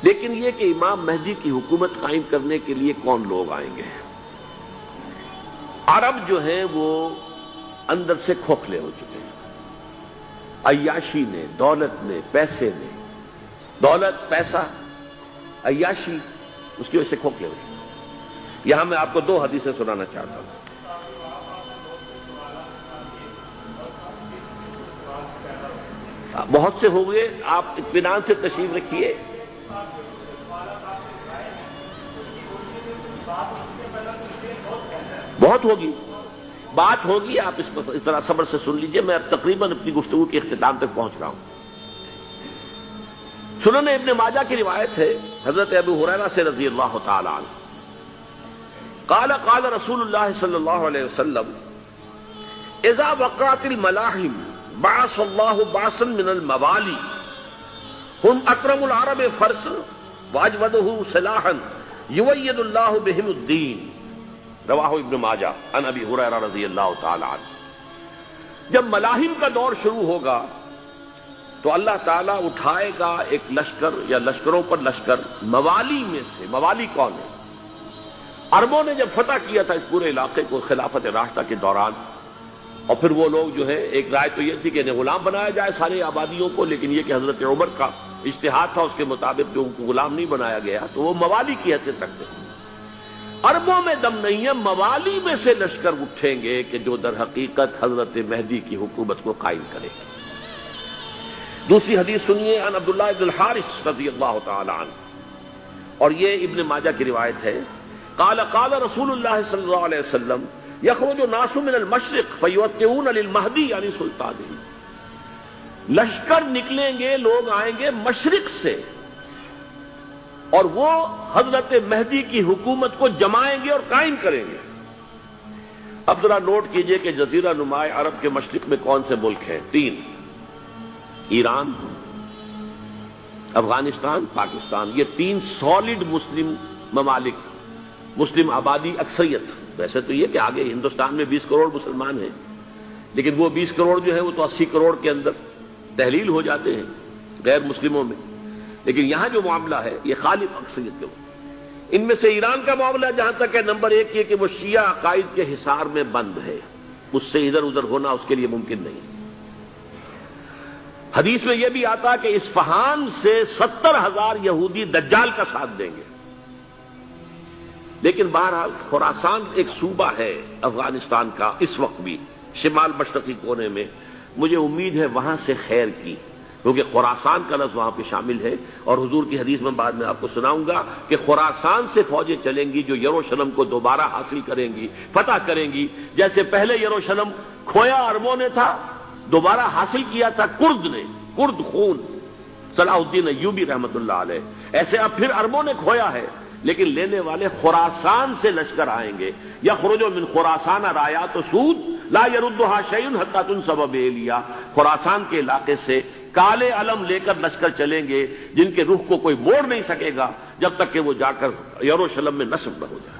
لیکن یہ کہ امام مہدی کی حکومت قائم کرنے کے لیے کون لوگ آئیں گے؟ عرب جو ہیں وہ اندر سے کھوکھلے ہو چکے ہیں، عیاشی نے، دولت نے، پیسے نے، دولت، پیسہ، عیاشی، اس کی وجہ سے کھوکھلے ہو چکے ہیں۔ یہاں میں آپ کو دو حدیثیں سنانا چاہتا ہوں۔ بہت سے ہو گئے، آپ اطمینان سے تشریف رکھیے۔ بہت ہوگی، بات ہوگی، آپ اس طرح صبر سے سن لیجئے۔ میں اب تقریباً اپنی گفتگو کے اختتام تک پہنچ رہا ہوں۔ سنن ابن ماجہ کی روایت ہے حضرت ابو ہریرہ سے رضی اللہ تعالی عنہ، قال قال رسول اللہ صلی اللہ علیہ وسلم اذا وقعت الملاحم بعث اللہ بعثا من الموالی هم اکرم العرب فرسا واجودہ سلاحا یوید اللہ بہم الدین، رواہ ابن ماجہ عن ابی ہریرہ رضی اللہ تعالی عنہ۔ جب ملاحم کا دور شروع ہوگا تو اللہ تعالیٰ اٹھائے گا ایک لشکر یا لشکروں پر لشکر موالی میں سے۔ موالی کون ہے؟ عربوں نے جب فتح کیا تھا اس پورے علاقے کو خلافت راشدہ کے دوران، اور پھر وہ لوگ جو ہے، ایک رائے تو یہ تھی کہ انہیں غلام بنایا جائے ساری آبادیوں کو، لیکن یہ کہ حضرت عمر کا اجتہاد تھا، اس کے مطابق جو ان کو غلام نہیں بنایا گیا تو وہ موالی کی حیثیت رکھتے ہیں۔ عربوں میں دم نہیں ہے، موالی میں سے لشکر اٹھیں گے کہ جو در حقیقت حضرت مہدی کی حکومت کو قائم کرے گا۔ دوسری حدیث سنیے، عن عبداللہ بن الحارث رضی اللہ تعالی عنہ، اور یہ ابن ماجہ کی روایت ہے، قال قال رسول اللہ صلی اللہ علیہ وسلم یخرج الناس من المشرق فیوطئون للمہدی یعنی سلطانہ، لشکر نکلیں گے، لوگ آئیں گے مشرق سے، اور وہ حضرت مہدی کی حکومت کو جمائیں گے اور قائم کریں گے۔ اب ذرا نوٹ کیجئے کہ جزیرہ نما عرب کے مشرق میں کون سے ملک ہیں؟ تین: ایران، افغانستان، پاکستان۔ یہ تین سالڈ مسلم ممالک، مسلم آبادی اکثریت۔ ویسے تو یہ کہ آگے ہندوستان میں 20 کروڑ مسلمان ہیں، لیکن وہ 20 کروڑ جو ہے وہ تو 80 کروڑ کے اندر تحلیل ہو جاتے ہیں غیر مسلموں میں، لیکن یہاں جو معاملہ ہے یہ غالب اکثریت کے۔ ان میں سے ایران کا معاملہ جہاں تک ہے، نمبر 1 یہ کہ وہ شیعہ عقائد کے حصار میں بند ہے، اس سے ادھر ادھر ہونا اس کے لیے ممکن نہیں۔ حدیث میں یہ بھی آتا کہ اصفہان سے 70,000 یہودی دجال کا ساتھ دیں گے۔ لیکن بہرحال خراسان ایک صوبہ ہے افغانستان کا اس وقت بھی، شمال مشرقی کونے میں، مجھے امید ہے وہاں سے خیر کی، کیونکہ خراسان کا لفظ وہاں پہ شامل ہے، اور حضور کی حدیث میں بعد میں آپ کو سناؤں گا کہ خراسان سے فوجیں چلیں گی جو یروشلم کو دوبارہ حاصل کریں گی، فتح کریں گی۔ جیسے پہلے یروشلم کھویا عربوں نے تھا، دوبارہ حاصل کیا تھا کرد نے، کرد خون صلاح الدین ایوبی رحمت اللہ علیہ، ایسے اب پھر عربوں نے کھویا ہے، لیکن لینے والے خراسان سے لشکر آئیں گے۔ یخرج من خراسان رایات سود لا یردھا شیء حتی تنصب بإیلیا، خراسان کے علاقے سے کالے علم لے کر لشکر چلیں گے جن کے رخ کو کوئی موڑ نہیں سکے گا جب تک کہ وہ جا کر یروشلم میں نصب نہ ہو جائے۔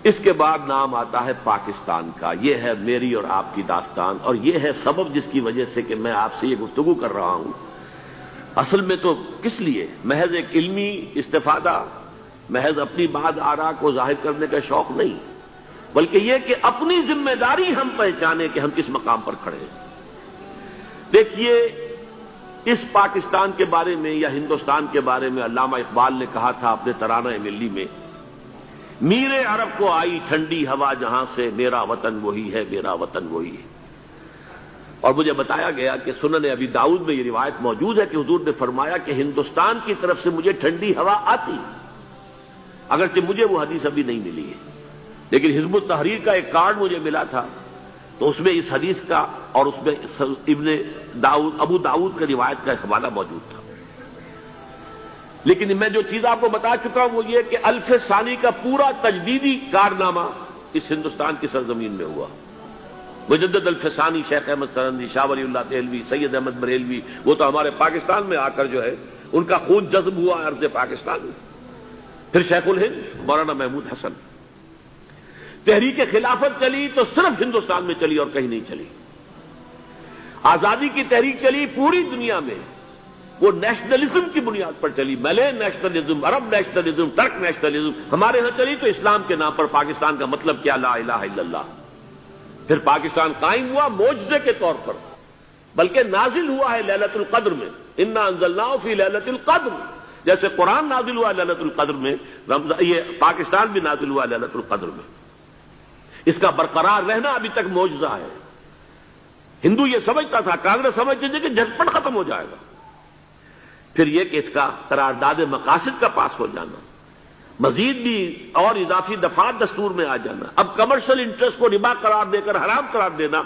اس کے بعد نام آتا ہے پاکستان کا۔ یہ ہے میری اور آپ کی داستان، اور یہ ہے سبب جس کی وجہ سے کہ میں آپ سے یہ گفتگو کر رہا ہوں۔ اصل میں تو کس لیے؟ محض ایک علمی استفادہ، محض اپنی بات آراء کو ظاہر کرنے کا شوق نہیں، بلکہ یہ کہ اپنی ذمہ داری ہم پہچانیں کہ ہم کس مقام پر کھڑے ہیں۔ دیکھیے، اس پاکستان کے بارے میں یا ہندوستان کے بارے میں علامہ اقبال نے کہا تھا اپنے ترانہ ملی میں، میرے عرب کو آئی ٹھنڈی ہوا جہاں سے، میرا وطن وہی ہے، میرا وطن وہی ہے۔ اور مجھے بتایا گیا کہ سنن ابی داؤد میں یہ روایت موجود ہے کہ حضور نے فرمایا کہ ہندوستان کی طرف سے مجھے ٹھنڈی ہوا آتی، اگرچہ مجھے وہ حدیث ابھی نہیں ملی ہے، لیکن حزب التحریر کا ایک کارڈ مجھے ملا تھا، تو اس میں اس حدیث کا اور اس میں ابو داؤد کا روایت کا حوالہ موجود تھا۔ لیکن میں جو چیز آپ کو بتا چکا ہوں وہ یہ کہ الف ثانی کا پورا تجدیدی کارنامہ اس ہندوستان کی سرزمین میں ہوا۔ مجدد الف ثانی شیخ احمد سرندی، شاہ ولی اللہ دہلوی، سید احمد بریلوی، وہ تو ہمارے پاکستان میں آ کر جو ہے ان کا خون جذب ہوا ارض پاکستان میں۔ پھر شیخ الہند مولانا محمود حسن۔ تحریک خلافت چلی تو صرف ہندوستان میں چلی اور کہیں نہیں چلی۔ آزادی کی تحریک چلی پوری دنیا میں، وہ نیشنلزم کی بنیاد پر چلی، ملے نیشنلزم، عرب نیشنلزم، ترک نیشنلزم. ہمارے ہاں چلی تو اسلام کے نام پر پاکستان کا مطلب کیا؟ لا الہ الا اللہ. پھر پاکستان قائم ہوا معجزے کے طور پر، بلکہ نازل ہوا ہے لیلۃ القدر میں. انا انزلناہ فی لیلۃ القدر، جیسے قرآن نازل ہوا لیلۃ القدر میں، یہ پاکستان بھی نازل ہوا لیلۃ القدر میں. اس کا برقرار رہنا ابھی تک معجزہ ہے. ہندو یہ سمجھتا تھا، کانگریس سمجھتی تھی کہ جھٹپٹ ختم ہو جائے گا. پھر یہ کہ اس کا قرارداد مقاصد کا پاس ہو جانا، مزید بھی اور اضافی دفعات دستور میں آ جانا، اب کمرشل انٹرسٹ کو ربا قرار دے کر حرام قرار دینا،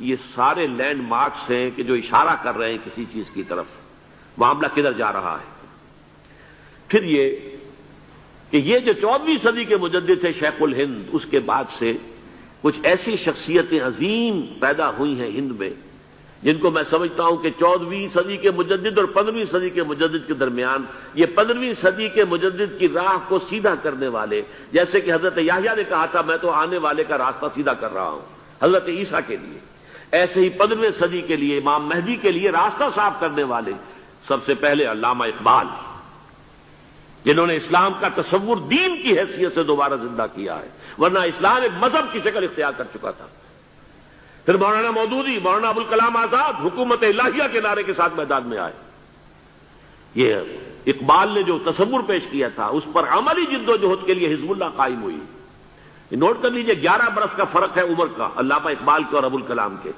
یہ سارے لینڈ مارکس ہیں کہ جو اشارہ کر رہے ہیں کسی چیز کی طرف. معاملہ کدھر جا رہا ہے؟ پھر یہ کہ یہ جو 14ویں صدی کے مجدد تھے شیخ الہند، اس کے بعد سے کچھ ایسی شخصیتیں عظیم پیدا ہوئی ہیں ہند میں، جن کو میں سمجھتا ہوں کہ 14ویں صدی کے مجدد اور 15ویں صدی کے مجدد کے درمیان، یہ 15ویں صدی کے مجدد کی راہ کو سیدھا کرنے والے، جیسے کہ حضرت یحییٰ نے کہا تھا میں تو آنے والے کا راستہ سیدھا کر رہا ہوں حضرت عیسیٰ کے لیے، ایسے ہی 15ویں صدی کے لیے امام مہدی کے لیے راستہ صاف کرنے والے سب سے پہلے علامہ اقبال، جنہوں نے اسلام کا تصور دین کی حیثیت سے دوبارہ زندہ کیا ہے، ورنہ اسلام ایک مذہب کی شکل اختیار کر چکا تھا. پھر مولانا مودودی، مولانا ابوالکلام آزاد حکومت الہیہ کے نعرے کے ساتھ میدان میں آئے. یہ اقبال نے جو تصور پیش کیا تھا اس پر عملی جد و جہد کے لیے حزب اللہ قائم ہوئی. نوٹ کر لیجئے 11 برس کا فرق ہے عمر کا علامہ اقبال کے اور ابوالکلام کے.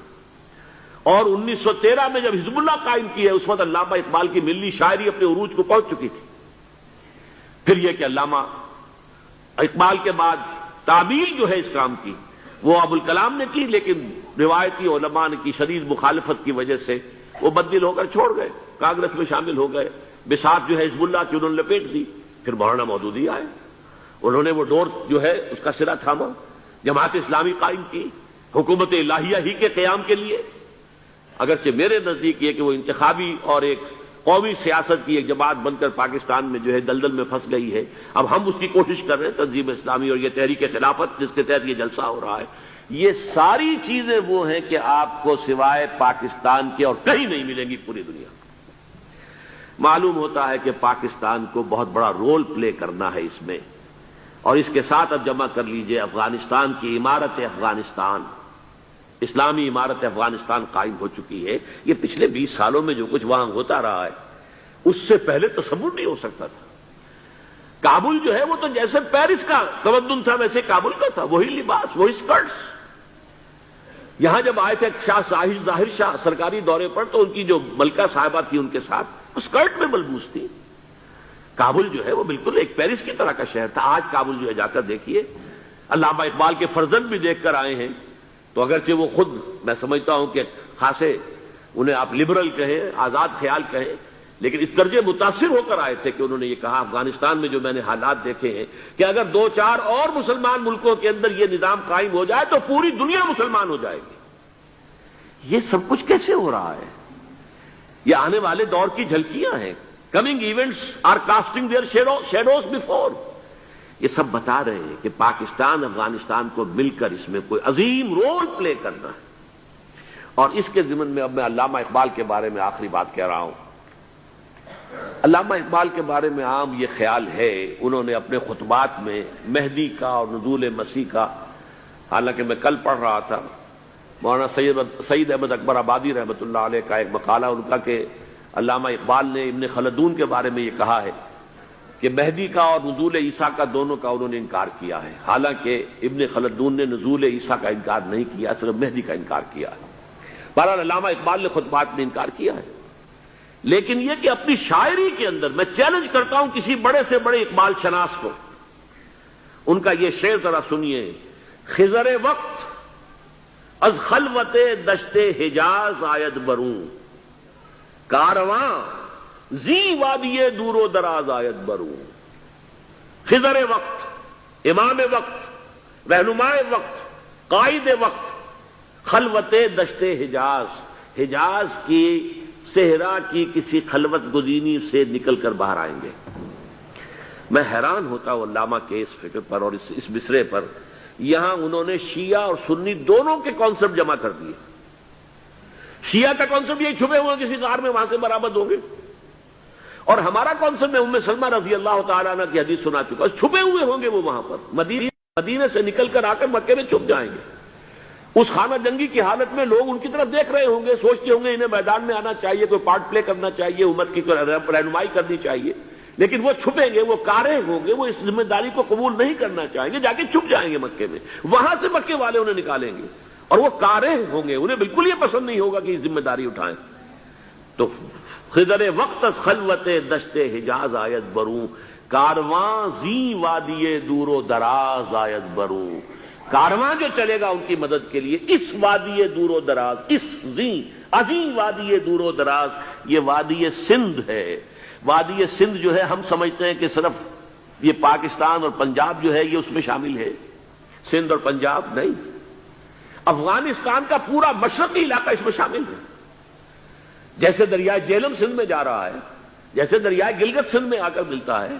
اور 1913 میں جب حزب اللہ قائم کی ہے اس وقت علامہ اقبال کی ملی شاعری اپنے عروج کو پہنچ چکی تھی. پھر یہ کہ علامہ اقبال کے بعد تعمیل جو ہے اس کام کی وہ ابوالکلام نے کی، لیکن روایتی علماء کی شدید مخالفت کی وجہ سے وہ بددل ہو کر چھوڑ گئے، کانگریس میں شامل ہو گئے. بساط جو ہے حزب اللہ کی انہوں نے لپیٹ دی. پھر مولانا مودودی آئے، انہوں نے وہ ڈور جو ہے اس کا سرا تھاما، جماعت اسلامی قائم کی حکومت الہیہ ہی کے قیام کے لیے. اگرچہ میرے نزدیک یہ کہ وہ انتخابی اور ایک قومی سیاست کی ایک جماعت بن کر پاکستان میں جو ہے دلدل میں پھنس گئی ہے. اب ہم اس کی کوشش کر رہے ہیں، تنظیم اسلامی اور یہ تحریک خلافت جس کے تحت یہ جلسہ ہو رہا ہے. یہ ساری چیزیں وہ ہیں کہ آپ کو سوائے پاکستان کے اور کہیں نہیں ملیں گی پوری دنیا. معلوم ہوتا ہے کہ پاکستان کو بہت بڑا رول پلے کرنا ہے اس میں. اور اس کے ساتھ اب جمع کر لیجئے افغانستان کی عمارت افغانستان، اسلامی عمارت افغانستان قائم ہو چکی ہے. یہ پچھلے 20 سالوں میں جو کچھ وہاں ہوتا رہا ہے اس سے پہلے تصور نہیں ہو سکتا تھا. کابل جو ہے وہ تو جیسے پیرس کا تمدن تھا ویسے کابل کا تھا، وہی لباس، وہی سکرٹس. یہاں جب آئے تھے شاہ ظاہر شاہ سرکاری دورے پر تو ان کی جو ملکہ صاحبہ تھی ان کے ساتھ وہ سکرٹ میں ملبوس تھی. کابل جو ہے وہ بالکل ایک پیرس کی طرح کا شہر تھا. آج کابل جو ہے جا کر دیکھیے. علامہ اقبال کے فرزند بھی دیکھ کر آئے ہیں تو اگرچہ وہ خود میں سمجھتا ہوں کہ خاصے انہیں آپ لبرل کہیں، آزاد خیال کہیں، لیکن اس درجے متاثر ہو کر آئے تھے کہ انہوں نے یہ کہا افغانستان میں جو میں نے حالات دیکھے ہیں کہ اگر 2-4 اور مسلمان ملکوں کے اندر یہ نظام قائم ہو جائے تو پوری دنیا مسلمان ہو جائے گی. یہ سب کچھ کیسے ہو رہا ہے؟ یہ آنے والے دور کی جھلکیاں ہیں. Coming events are casting their shadows before. یہ سب بتا رہے ہیں کہ پاکستان افغانستان کو مل کر اس میں کوئی عظیم رول پلے کرنا ہے. اور اس کے ضمن میں اب میں علامہ اقبال کے بارے میں آخری بات کہہ رہا ہوں. علامہ اقبال کے بارے میں عام یہ خیال ہے، انہوں نے اپنے خطبات میں مہدی کا اور نزول مسیح کا، حالانکہ میں کل پڑھ رہا تھا مولانا سید احمد اکبر آبادی رحمۃ اللہ علیہ کا ایک مقالہ ان کا کہ علامہ اقبال نے ابن خلدون کے بارے میں یہ کہا ہے کہ مہدی کا اور نزول عیسیٰ کا دونوں کا انہوں نے انکار کیا ہے. حالانکہ ابن خلدون نے نزول عیسیٰ کا انکار نہیں کیا، صرف مہدی کا انکار کیا ہے. بہرحال علامہ اقبال نے خطبات میں انکار کیا ہے. لیکن یہ کہ اپنی شاعری کے اندر میں چیلنج کرتا ہوں کسی بڑے سے بڑے اقبال شناس کو، ان کا یہ شعر ذرا سنیے. خضر وقت از خلوت دشت حجاز آید بروں، کارواں زی وادی دور و دراز آید بروں. خضر وقت، امام وقت، رہنمائے وقت، قائد وقت، خلوت دشت حجاز، حجاز کی صحرا کی کسی خلوت گزینی سے نکل کر باہر آئیں گے. میں حیران ہوتا ہوں علامہ کے اس فکر پر اور اس مصرے پر. یہاں انہوں نے شیعہ اور سنی دونوں کے کانسیپٹ جمع کر دیے. شیعہ کا کانسیپٹ یہ چھپے ہوئے کسی غار میں وہاں سے برآمد ہوں گے، اور ہمارا کانسیپٹ میں سلمہ رضی اللہ تعالیٰ عنہ کی حدیث سنا چکا، چھپے ہوئے ہوں گے وہ وہاں پر، مدینے سے نکل کر آ کر مکے میں چھپ جائیں گے۔ اس خانہ جنگی کی حالت میں لوگ ان کی طرف دیکھ رہے ہوں گے، سوچتے ہوں گے انہیں میدان میں آنا چاہیے، کوئی پارٹ پلے کرنا چاہیے، امت کی رہنمائی کرنی چاہیے، لیکن وہ چھپیں گے، وہ کارے ہوں گے، وہ اس ذمہ داری کو قبول نہیں کرنا چاہیں گے، جا کے چھپ جائیں گے مکے میں، وہاں سے مکے والے انہیں نکالیں گے، اور وہ کارے ہوں گے، انہیں بالکل یہ پسند نہیں ہوگا کہ یہ ذمہ داری اٹھائیں۔ تو خضر وقت از خلوت دشت حجاز آیت بروں، کارواں زی وادی دور و دراز آیت بروں، کارواں جو چلے گا ان کی مدد کے لیے اس وادی دور و دراز، اس عظیم وادی دور و دراز، یہ وادی سندھ ہے۔ وادی سندھ جو ہے ہم سمجھتے ہیں کہ صرف یہ پاکستان اور پنجاب جو ہے یہ اس میں شامل ہے، سندھ اور پنجاب نہیں، افغانستان کا پورا مشرقی علاقہ اس میں شامل ہے۔ جیسے دریائے جیلم سندھ میں جا رہا ہے، جیسے دریائے گلگت سندھ میں آ کر ملتا ہے،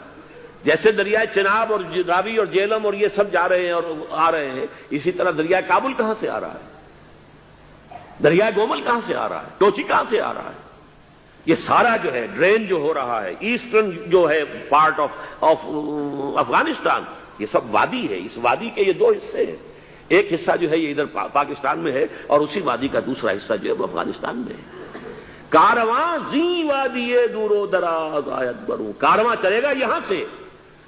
جیسے دریائے چناب اور راوی اور جیلم اور یہ سب جا رہے ہیں اور آ رہے ہیں، اسی طرح دریائے کابل کہاں سے آ رہا ہے، دریائے گومل کہاں سے آ رہا ہے، ٹوچی کہاں سے آ رہا ہے، یہ سارا جو ہے ڈرین جو ہو رہا ہے، ایسٹرن جو ہے پارٹ آف افغانستان، یہ سب وادی ہے۔ اس وادی کے یہ دو حصے ہیں، ایک حصہ جو ہے یہ ادھر پاکستان میں ہے اور اسی وادی کا دوسرا حصہ جو ہے وہ افغانستان میں ہے۔ کارواں زی وادی دور و دراز آیت بروں، کارواں چلے گا یہاں سے،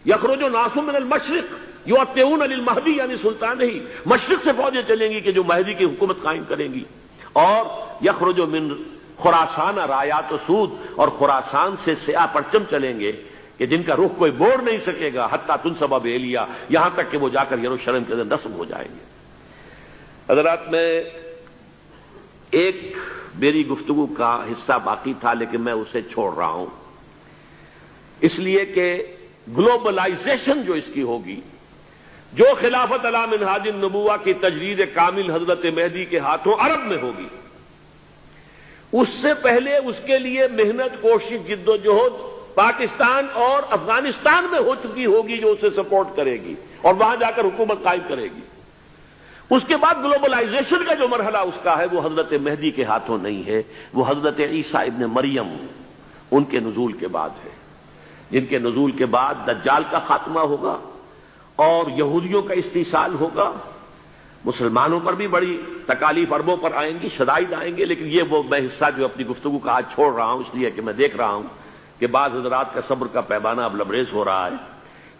یخرج ناس من المشرق یؤتون للمہدی یعنی سلطان ہی، مشرق سے فوجیں چلیں گی کہ جو مہدی کی حکومت قائم کریں گی، اور یخرج من خراسان رایات و سود، اور خراسان سے سیاہ پرچم چلیں گے کہ جن کا رخ کوئی موڑ نہیں سکے گا، حتیٰ تنصب بیلیا، یہاں تک کہ وہ جا کر یروشلم کے اندر نصب ہو جائیں گے۔ حضرات، میں ایک میری گفتگو کا حصہ باقی تھا لیکن میں اسے چھوڑ رہا ہوں، اس لیے کہ گلوبلائزیشن جو اس کی ہوگی، جو خلافت علی منہاج النبوہ کی تجرید کامل حضرت مہدی کے ہاتھوں عرب میں ہوگی، اس سے پہلے اس کے لیے محنت، کوشش، جد و جہد پاکستان اور افغانستان میں ہو چکی ہوگی جو اسے سپورٹ کرے گی اور وہاں جا کر حکومت قائم کرے گی۔ اس کے بعد گلوبلائزیشن کا جو مرحلہ اس کا ہے وہ حضرت مہدی کے ہاتھوں نہیں ہے، وہ حضرت عیسیٰ ابن مریم ان کے نزول کے بعد ہے، جن کے نزول کے بعد دجال کا خاتمہ ہوگا اور یہودیوں کا استحصال ہوگا، مسلمانوں پر بھی بڑی تکالیف عربوں پر آئیں گی، شدائد آئیں گے، لیکن یہ وہ میں حصہ جو اپنی گفتگو کا آج چھوڑ رہا ہوں اس لیے کہ میں دیکھ رہا ہوں کہ بعض حضرات کا صبر کا پیمانہ اب لبریز ہو رہا ہے،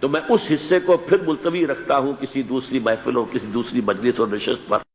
تو میں اس حصے کو پھر ملتوی رکھتا ہوں کسی دوسری محفل اور کسی دوسری مجلس اور نشست پر۔